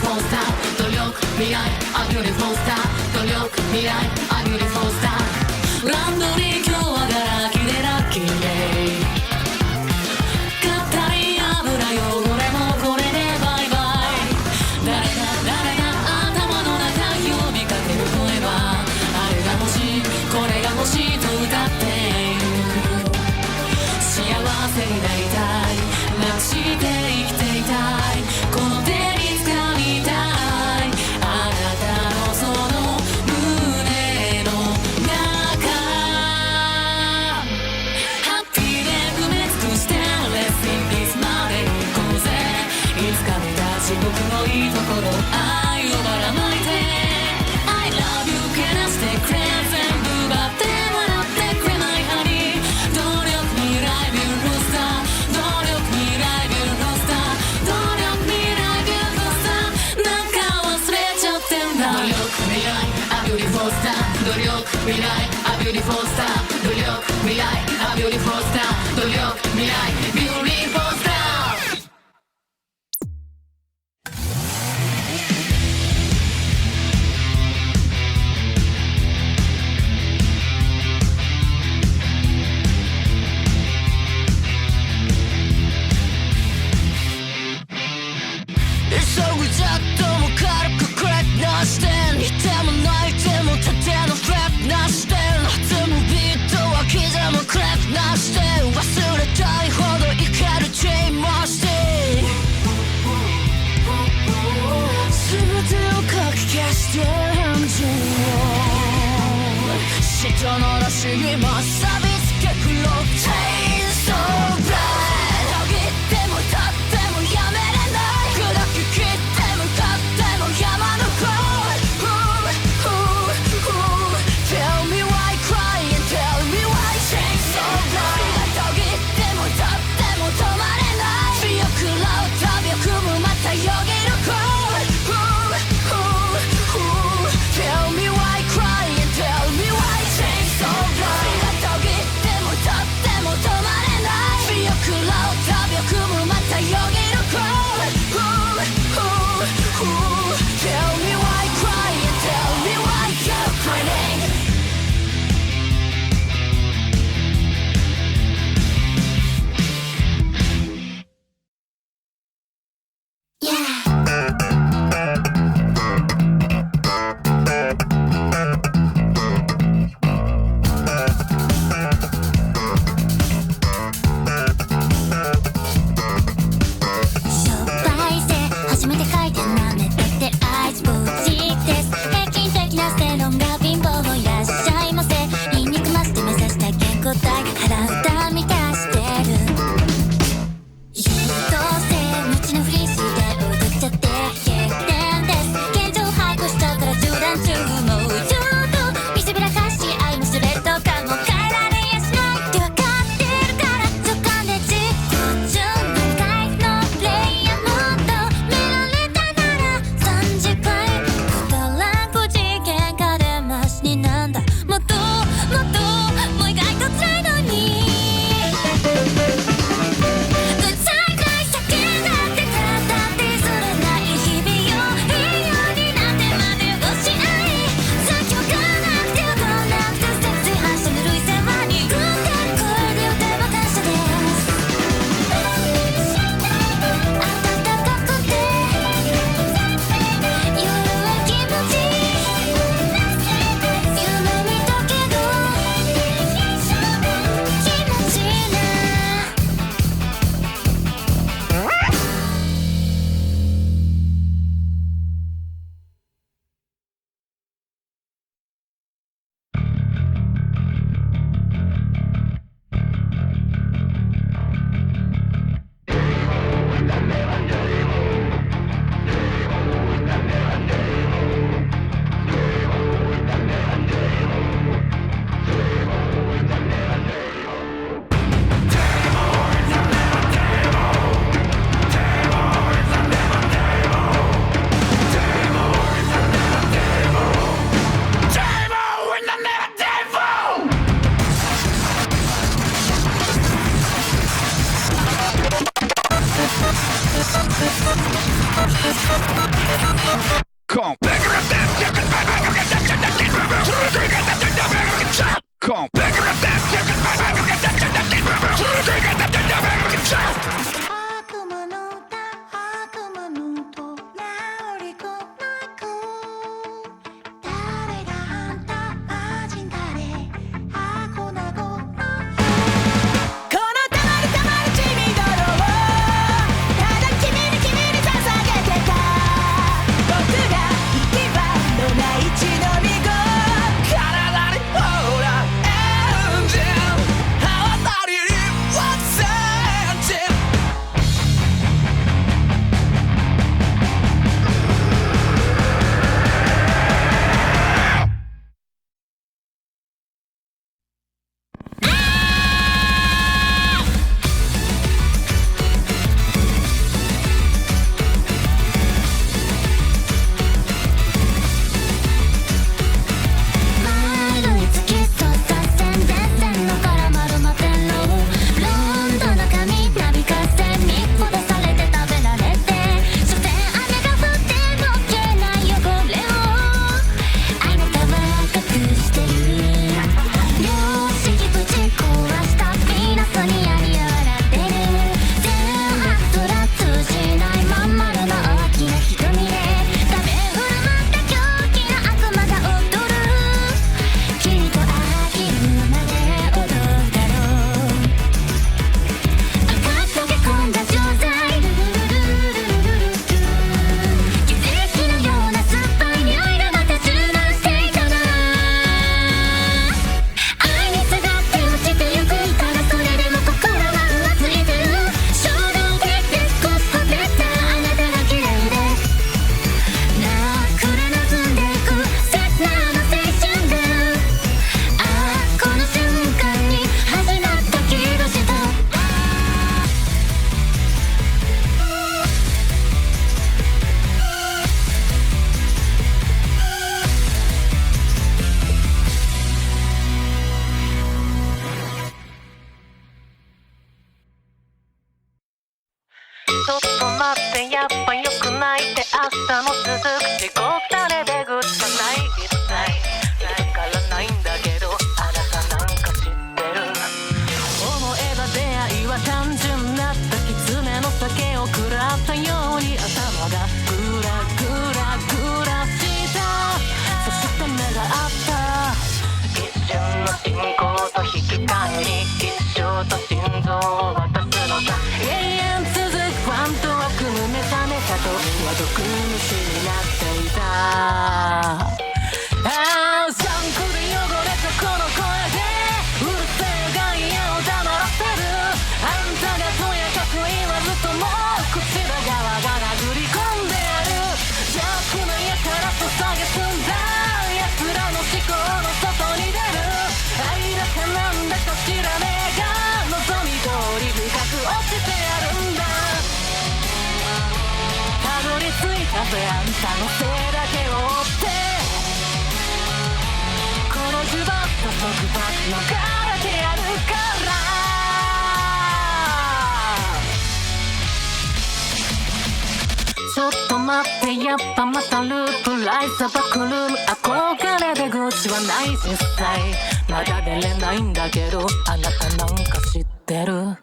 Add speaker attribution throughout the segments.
Speaker 1: beautiful star 努力未来 A beautiful star 努力未来 A beautiful star ランドリー今日はガラキでラッキーデイ硬い油汚れもこれでバイバイ誰が頭の中呼びかける声はあれが欲しいこれが欲しいと歌っている幸せになりたいなくして生きていたいこの手に掴みたいあなたのその胸の中ハッピーで埋め尽くして Let's sing this まで行こうぜいつか見た地獄のいいところ愛をばらまいて I love you けなしてくれ全部奪って笑ってくれないハニー努力未来ビューティフルスター努力未来ビューティフルスター努力未来ビューティフルスターなんか忘れちゃってんだ努力未来 A beautiful star 努力未来 A beautiful star 努力未来 A beautiful star 努力未来 Beautiful star
Speaker 2: 急ぐジャットも軽くクレックなしていても泣いても縦のフレップなして弾むビートは刻むクレックなして忘れたいほどいけるチェインもして全てをかき消してエンジンを人のらしにも錆びつけくろチェインソーブレード途切っても立ってもやめれない砕き切って向かっても山の声 Tell me why crying Tell me why chainsaw blade 途切っても立っても止まれない強くらうたびくむまたよぎる声 Tell me why crying Tell me why chainsaw blade 途切っても立っても止まれない強くらうたびくむまたよぎる声 Tell me why crying Tell me why you're crying
Speaker 3: 初めて書いて舐めててアイスブーチーです平均的な正論が貧乏もいらっしゃいませ筋肉増して目指した健康体腹歌満たしてる優等生無知のふりして踊っちゃって欠点です現状把握しちゃったら中断中もうちょっと見せびらかし愛のスレッドかも変えられやしないって分かってるから直感で自己中のライフのプレイヤーもっと見られたなら
Speaker 1: 日も続く地獄種でぐっちゃない一切見つからないんだけどあなたなんか知ってる思えば出会いは単純だった狐の酒を食らったように頭がグラグラグラしたそして目が合った一瞬の進行と引き換えに一生と心臓を渡すのさ永遠続くファンとは組む目覚めたとは毒虫になっていた残酷で汚れたこの声でうるせえガイアを黙らせるあんたがとやかく言わずとも口だ側が殴り込んでやる邪悪なやからと蔑んだ奴らの思考の外に出る愛だかなんだか知らねえが望み通り深く落ちてやるんだたどり着いたぜあんたのせいだけを追ってこの呪縛と束縛逃れてやるからちょっと待ってやっぱまたループライザバクルーム憧れで口はない実際まだ出れないんだけどあなたなんか知ってる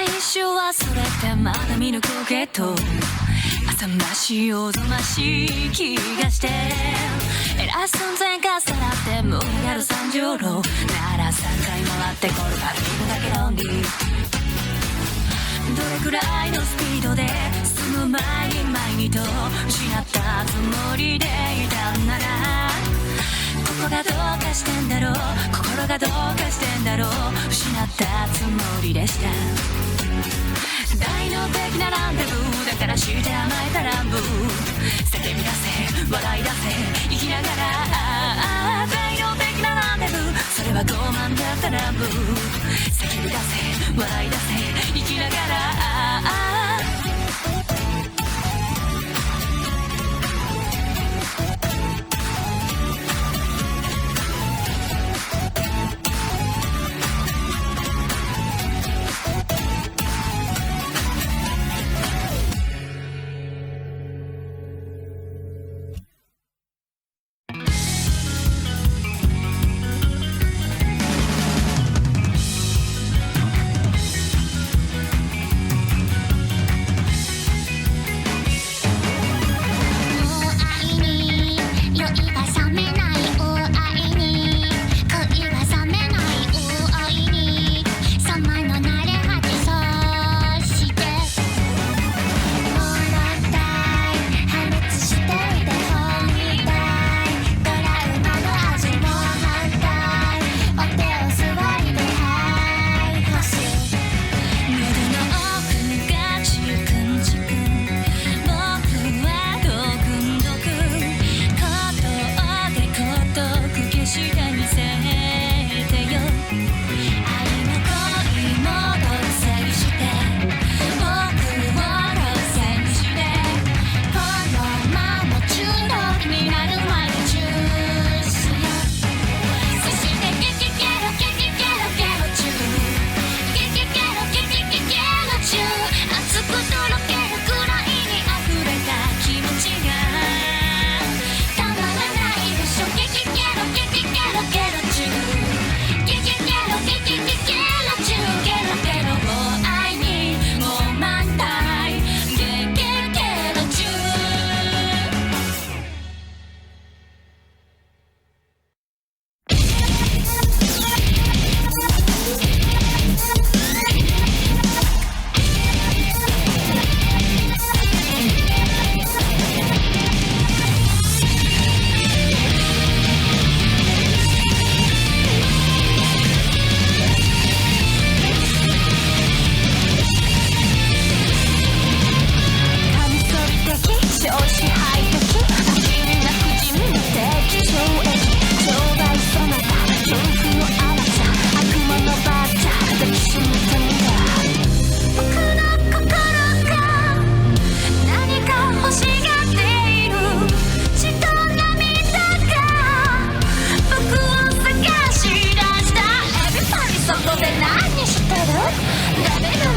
Speaker 3: 一周忘れてまだ見抜くけど浅ましいおぞましい気がして偉そう前科さらって無理やる三十郎なら3回回ってこるから見るだけ論理どれくらいのスピードで進む前に前にと失ったつもりでいたんならここがどうかしてんだろう心がどうかしてんだろう失ったつもりでした大の的なランデブーだからして甘えた乱舞叫び出せ笑い出せ生きながら大の的なランデブーそれは傲慢だった乱舞叫び出せ笑い出せ生きながら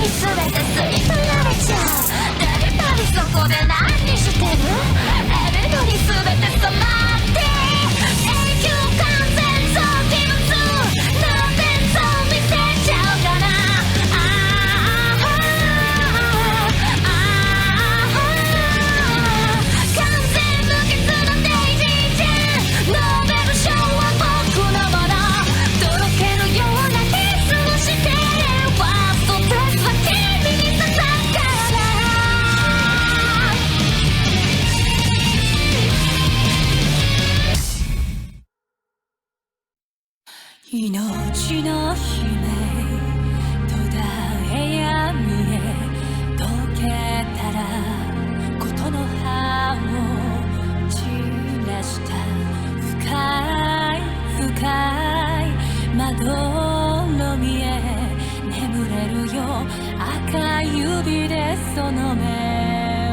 Speaker 3: 全て吸い取られちゃう。誰かにそこで何してる？エネルギー全て染まって永久完全増期物の伝送見せちゃうかな。完全無欠のデイジーちゃん、ノーベル賞は僕のもの。とろけるようなキスをしてファーストテストは君に刺さっから命の姫途絶えやみへ溶けたらことの葉を散らした深い深い窓のみへ眠れるよ。赤い指でその目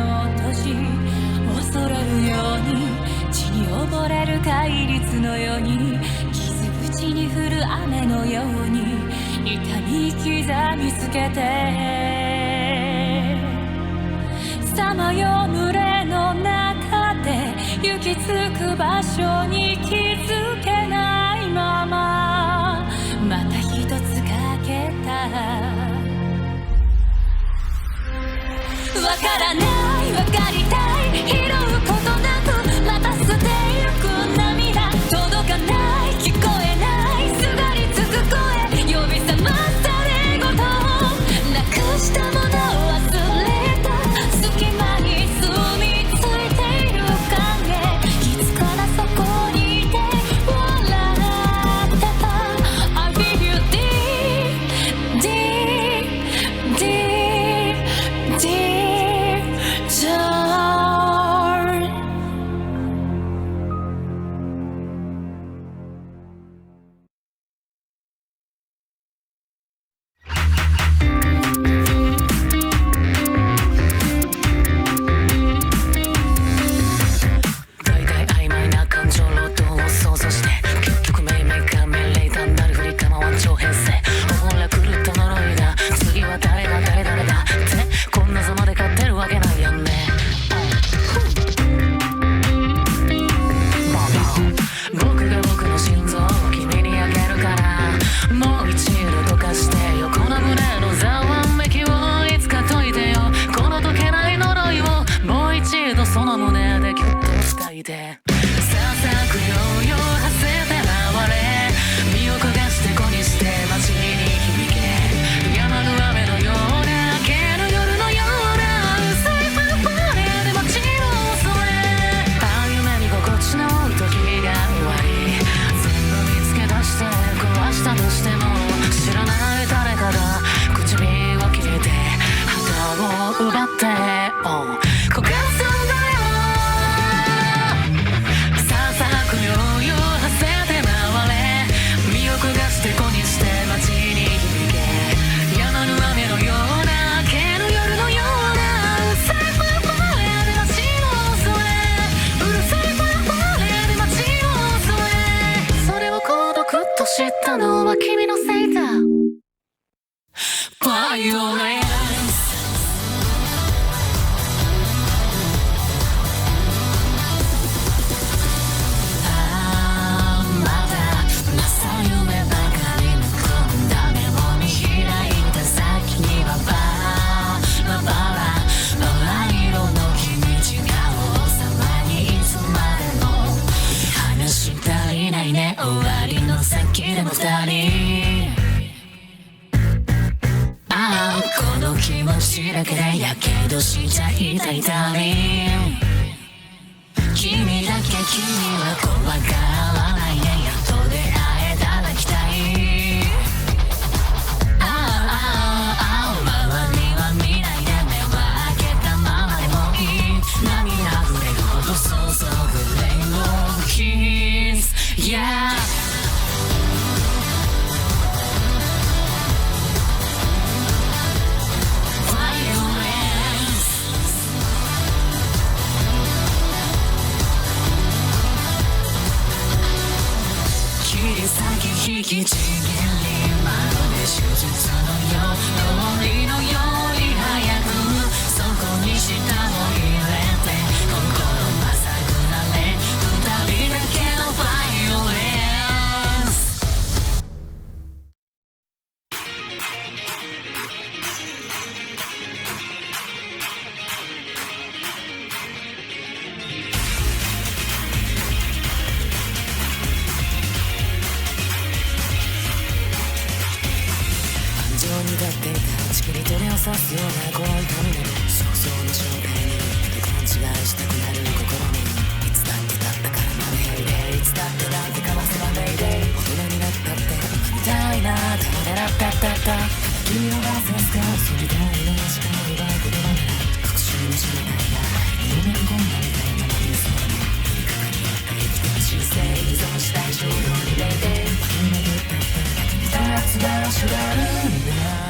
Speaker 3: を閉じ恐れるように血に溺れる戒律のように傷口に降る雨のように痛み刻みつけてさまよう群れの中で行き着く場所に気づけないまままた一つかけた。わからないわかりたい拾うことなくまた捨てゆく涙届かない聞こえないすがりつく声呼び覚まされごとなくしたものを忘れた隙間に住み着いている影いつからそこにいて笑ってた I feel you deep deep deep deep down。
Speaker 1: 大体曖昧な感情労働を想像して結局命名が命令単なる振り構わん超編成ほら狂った呪いだ次は誰だ誰だってこんなざまで勝てるわけないやんね。僕が僕の心臓を君にあげるからもう一度溶かしてよこの胸のざわめきをいつか解いてよこの解けない呪いをもう一度その胸でギュッと伝えてささくよよはせて回れ身を焦がして子にして街に響け止まぬ雨のような明ける夜のような薄いファンファーレで街を襲れああ夢見心地の時が終わり全部見つけ出して壊したとしても知らない誰かが唇を切れて旗を奪って焦がすんだよささくよよはせて回れ身を焦がして子にして街に響け止まぬ雨のような明ける夜のようなうるさいファンファーレで街を襲れうるさいファンファーレで街を襲れそれを孤独と知ったのは君のせいだバイオレンス終わりの先でも二人ああこの気持ちだけでやけどしちゃいたいたり君だけ君は怖がらないでやっと出会えたら来たいああ周りは見ないで目は開けたままでもいい涙溢れるほど注ぐレインボーキス Yeah に立っていたちくりと目を刺すようなこの痛みなど想像の正体に勘違いしたくなる心にいつだってだったからマネーでいつだってなんてかわせばメイデイ大人になったってみたいなただラッタッタッタ君のバーセンスかそみたいなしか奪う言葉なら復讐の正体が夢に込んだみたいなまにそうにいかがにやって生きてほしいせい依存したい衝動にメイデイ君の言ったって立つ場所があるんだ